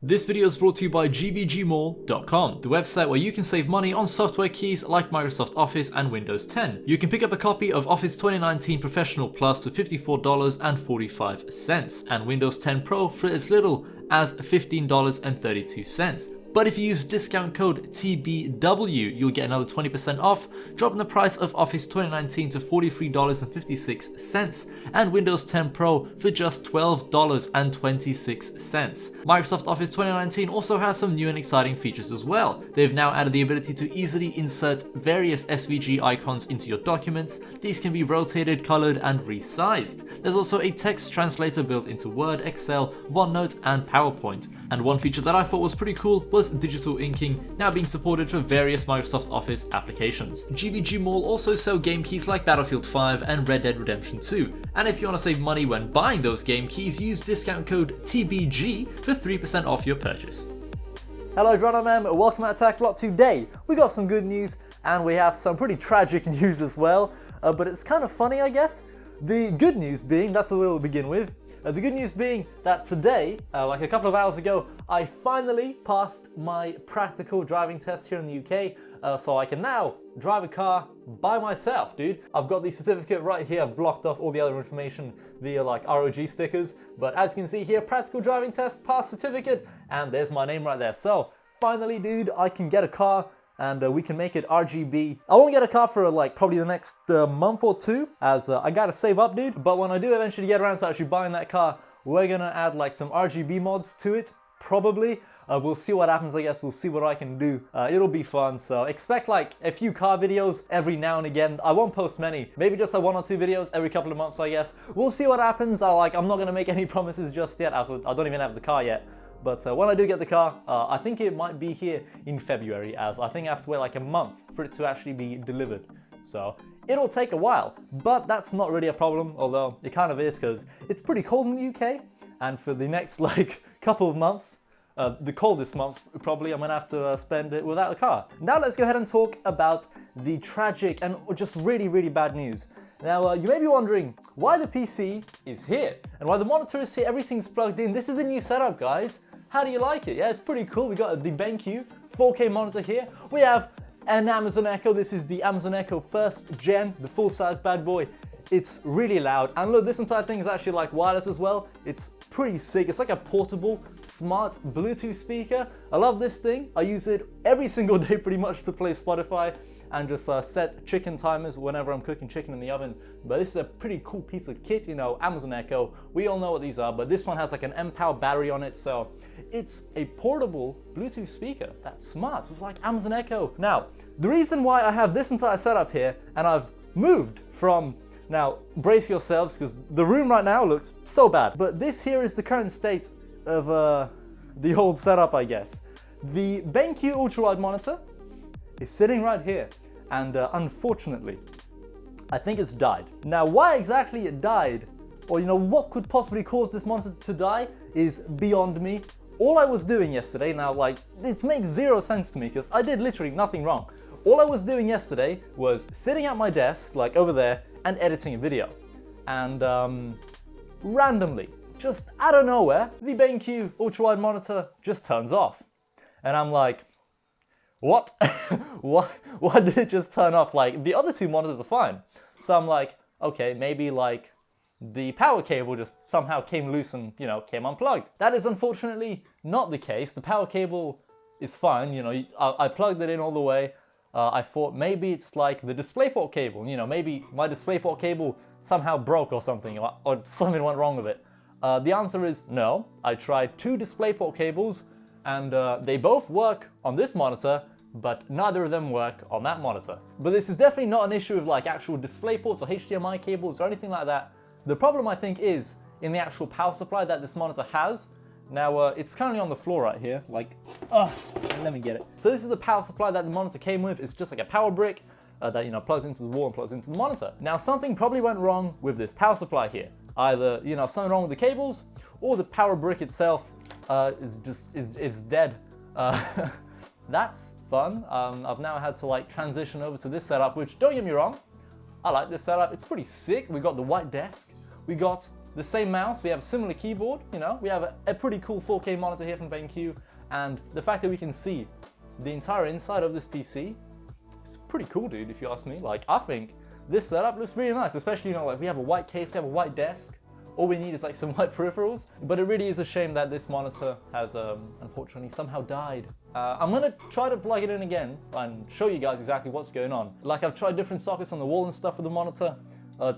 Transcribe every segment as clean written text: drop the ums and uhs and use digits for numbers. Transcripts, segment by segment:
This video is brought to you by gvgmall.com, the website where you can save money on software keys like Microsoft Office and Windows 10. You can pick up a copy of Office 2019 Professional Plus for $54.45 and Windows 10 Pro for as little as $15.32. But if you use discount code TBW, you'll get another 20% off, dropping the price of Office 2019 to $43.56 and Windows 10 Pro for just $12.26. Microsoft Office 2019 also has some new and exciting features as well. They've now added the ability to easily insert various SVG icons into your documents. These can be rotated, colored, and resized. There's also a text translator built into Word, Excel, OneNote, and PowerPoint. And one feature that I thought was pretty cool was digital inking, now being supported for various Microsoft Office applications. GVG Mall also sell game keys like Battlefield 5 and Red Dead Redemption 2, and if you want to save money when buying those game keys, use discount code TBG for 3% off your purchase. Hello everyone, I'm Em. Welcome to TechBlock. Today we got some good news and we have some pretty tragic news as well, but it's kind of funny, I guess. The good news being, that's what we'll begin with. The good news being that today, like a couple of hours ago, I finally passed my practical driving test here in the UK, so I can now drive a car by myself, dude. I've got the certificate right here. I've blocked off all the other information via like ROG stickers, but as you can see here, practical driving test, pass certificate, and there's my name right there. So finally, dude, I can get a car and we can make it RGB. I won't get a car for like probably the next month or two, as I gotta save up, dude. But when I do eventually get around to actually buying that car, we're gonna add like some RGB mods to it, probably. We'll see what happens, I guess. We'll see what I can do. It'll be fun, so expect like a few car videos every now and again. I won't post many, maybe just like 1 or 2 videos every couple of months, I guess. We'll see what happens. I'm not gonna make any promises just yet, as I don't even have the car yet. But when I do get the car, I think it might be here in February, as I think I have to wait like a month for it to actually be delivered. So it'll take a while, but that's not really a problem, although it kind of is because it's pretty cold in the UK. And for the next like couple of months, the coldest months probably, I'm gonna have to spend it without a car. Now let's go ahead and talk about the tragic and just really, really bad news. Now, you may be wondering why the PC is here and why the monitor is here, everything's plugged in. This is the new setup, guys. How do you like it? Yeah, it's pretty cool. We got the BenQ 4K monitor here. We have an Amazon Echo. This is the Amazon Echo 1st Gen, the full-size bad boy. It's really loud. And look, this entire thing is actually like wireless as well. It's pretty sick. It's like a portable, smart Bluetooth speaker. I love this thing. I use it every single day pretty much to play Spotify and just set chicken timers whenever I'm cooking chicken in the oven. But this is a pretty cool piece of kit, you know, Amazon Echo. We all know what these are, but this one has like an M-Power battery on it, so it's a portable Bluetooth speaker that's smart with like Amazon Echo. Now, the reason why I have this entire setup here, and I've moved from, now brace yourselves because the room right now looks so bad, but this here is the current state of the old setup, I guess. The BenQ Ultrawide monitor is sitting right here, and unfortunately, I think it's died. Now, why exactly it died, or you know, what could possibly cause this monitor to die is beyond me. All I was doing yesterday, now like, this makes zero sense to me because I did literally nothing wrong. All I was doing yesterday was sitting at my desk, like over there, and editing a video. And randomly, just out of nowhere, the BenQ Ultrawide monitor just turns off. And I'm like, what? Why did it just turn off? Like, the other 2 monitors are fine. So I'm like, okay, maybe like the power cable just somehow came loose and, you know, came unplugged. That is unfortunately not the case. The power cable is fine, you know, I plugged it in all the way. I thought maybe it's like the DisplayPort cable, you know, maybe my DisplayPort cable somehow broke or something, or something went wrong with it. The answer is no. I tried 2 DisplayPort cables and they both work on this monitor, but neither of them work on that monitor. But this is definitely not an issue of like actual DisplayPorts or HDMI cables or anything like that. The problem, I think, is in the actual power supply that this monitor has. Now, it's currently on the floor right here, like, let me get it. So this is the power supply that the monitor came with. It's just like a power brick that, you know, plugs into the wall and plugs into the monitor. Now, something probably went wrong with this power supply here. Either, you know, something wrong with the cables, or the power brick itself is dead. That's fun. I've now had to like transition over to this setup, which, don't get me wrong, I like this setup. It's pretty sick. We got the white desk. We got the same mouse, we have a similar keyboard, you know, we have a pretty cool 4K monitor here from BenQ, and the fact that we can see the entire inside of this PC, it's pretty cool, dude, if you ask me. Like, I think this setup looks really nice, especially, you know, like we have a white case, we have a white desk. All we need is like some white peripherals, but it really is a shame that this monitor has unfortunately somehow died. I'm gonna try to plug it in again and show you guys exactly what's going on. Like, I've tried different sockets on the wall and stuff with the monitor,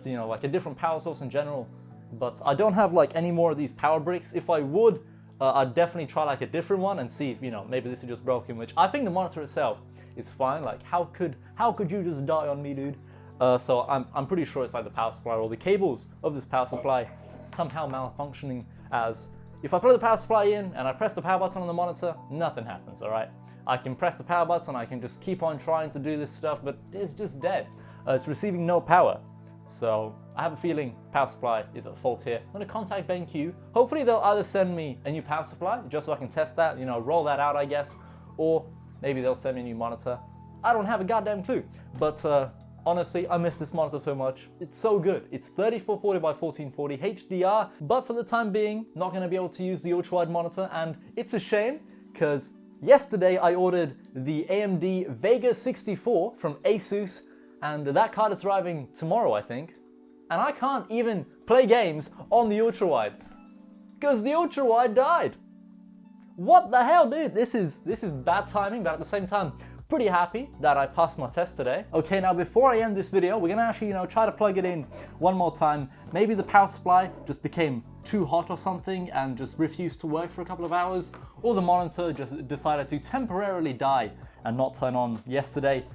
you know, like a different power source in general, but I don't have like any more of these power bricks. If I would, I'd definitely try like a different one and see if, you know, maybe this is just broken, which I think the monitor itself is fine. Like, how could you just die on me, dude? So I'm pretty sure it's like the power supply or the cables of this power supply somehow malfunctioning, as if I throw the power supply in and I press the power button on the monitor, nothing happens, all right? I can press the power button, I can just keep on trying to do this stuff, but it's just dead. It's receiving no power. So I have a feeling power supply is at fault here. I'm gonna contact BenQ. Hopefully they'll either send me a new power supply just so I can test that, you know, roll that out, I guess, or maybe they'll send me a new monitor. I don't have a goddamn clue, but honestly, I miss this monitor so much. It's so good. It's 3440 by 1440 HDR, but for the time being, not gonna be able to use the ultrawide monitor, and it's a shame, because yesterday I ordered the AMD Vega 64 from ASUS, and that card is arriving tomorrow, I think, and I can't even play games on the ultrawide, because the ultrawide died. What the hell, dude? This is bad timing, but at the same time, pretty happy that I passed my test today. Okay, now before I end this video, we're gonna actually, you know, try to plug it in one more time. Maybe the power supply just became too hot or something and just refused to work for a couple of hours, or the monitor just decided to temporarily die and not turn on yesterday.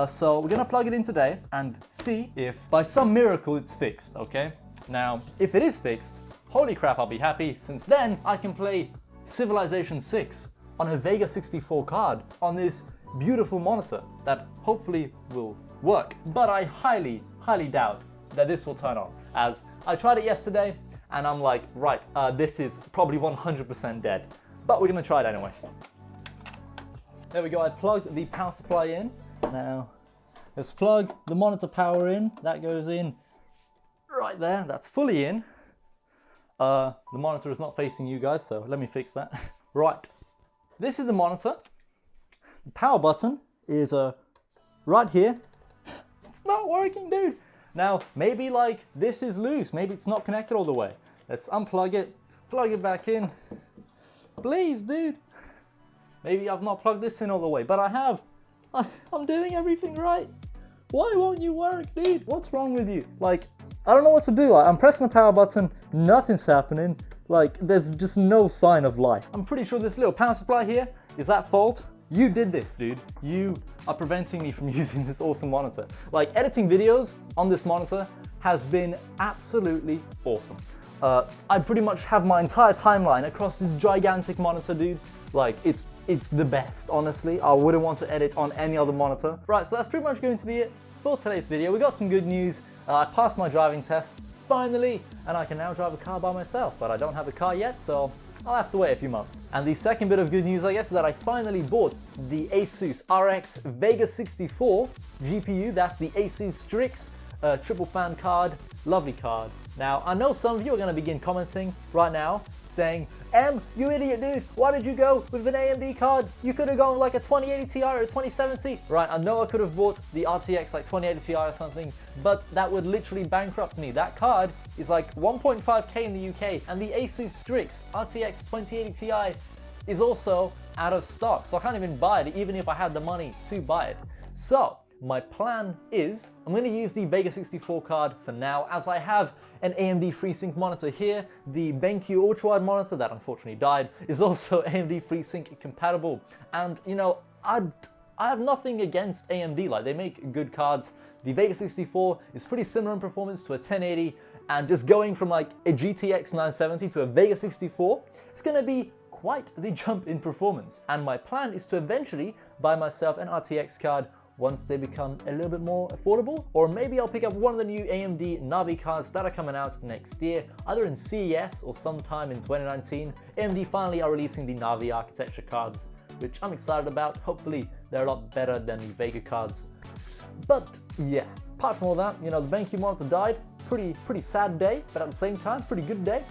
So we're gonna plug it in today and see if by some miracle it's fixed, okay? Now, if it is fixed, holy crap, I'll be happy, since then I can play Civilization 6 on a Vega 64 card on this beautiful monitor that hopefully will work. But I highly doubt that this will turn on, as I tried it yesterday and I'm like, right, this is probably 100% dead. But we're gonna try it anyway. There we go, I plugged the power supply in. Now, let's plug the monitor power in. That goes in right there, that's fully in. The monitor is not facing you guys, so let me fix that. Right, this is the monitor. The power button is right here. It's not working, dude. Now, maybe like this is loose. Maybe it's not connected all the way. Let's unplug it, plug it back in. Please, dude. Maybe I've not plugged this in all the way, but I have. I'm doing everything right. Why won't you work, dude? What's wrong with you? Like, I don't know what to do. Like, I'm pressing the power button, nothing's happening. Like, there's just no sign of life. I'm pretty sure this little power supply here is at fault. You did this, dude. You are preventing me from using this awesome monitor. Like, editing videos on this monitor has been absolutely awesome. I pretty much have my entire timeline across this gigantic monitor, dude. Like, it's the best, honestly. I wouldn't want to edit on any other monitor. Right, so that's pretty much going to be it for today's video. We got some good news. I passed my driving test, finally, and I can now drive a car by myself, but I don't have a car yet, so I'll have to wait a few months. And the second bit of good news, I guess, is that I finally bought the ASUS RX VEGA 64 GPU. That's the ASUS STRIX triple fan card. Lovely card. Now, I know some of you are going to begin commenting right now, saying, you idiot, dude, why did you go with an AMD card? You could have gone with like a 2080 Ti or a 2070. Right, I know I could have bought the RTX like 2080 Ti or something, but that would literally bankrupt me. That card is like 1.5K in the UK, and the ASUS STRIX RTX 2080 Ti is also out of stock, so I can't even buy it, even if I had the money to buy it. So my plan is, I'm going to use the Vega 64 card for now, as I have an AMD FreeSync monitor here. The BenQ Ultrawide monitor that unfortunately died is also AMD FreeSync compatible. And you know, I have nothing against AMD, like they make good cards. The Vega 64 is pretty similar in performance to a 1080, and just going from like a GTX 970 to a Vega 64, it's going to be quite the jump in performance. And my plan is to eventually buy myself an RTX card once they become a little bit more affordable, or maybe I'll pick up one of the new AMD Navi cards that are coming out next year, either in CES or sometime in 2019. AMD finally are releasing the Navi architecture cards, which I'm excited about. Hopefully they're a lot better than the Vega cards. But yeah, apart from all that, you know, the BenQ monitor died. pretty sad day, but at the same time, pretty good day.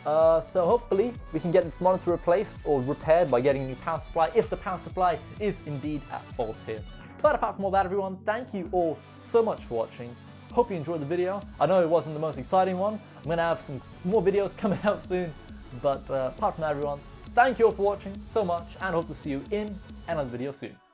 So hopefully we can get this monitor replaced or repaired by getting a new power supply if the power supply is indeed at fault here. But apart from all that, everyone, thank you all so much for watching. Hope you enjoyed the video. I know it wasn't the most exciting one. I'm going to have some more videos coming out soon. But apart from that, everyone, thank you all for watching so much and hope to see you in another video soon.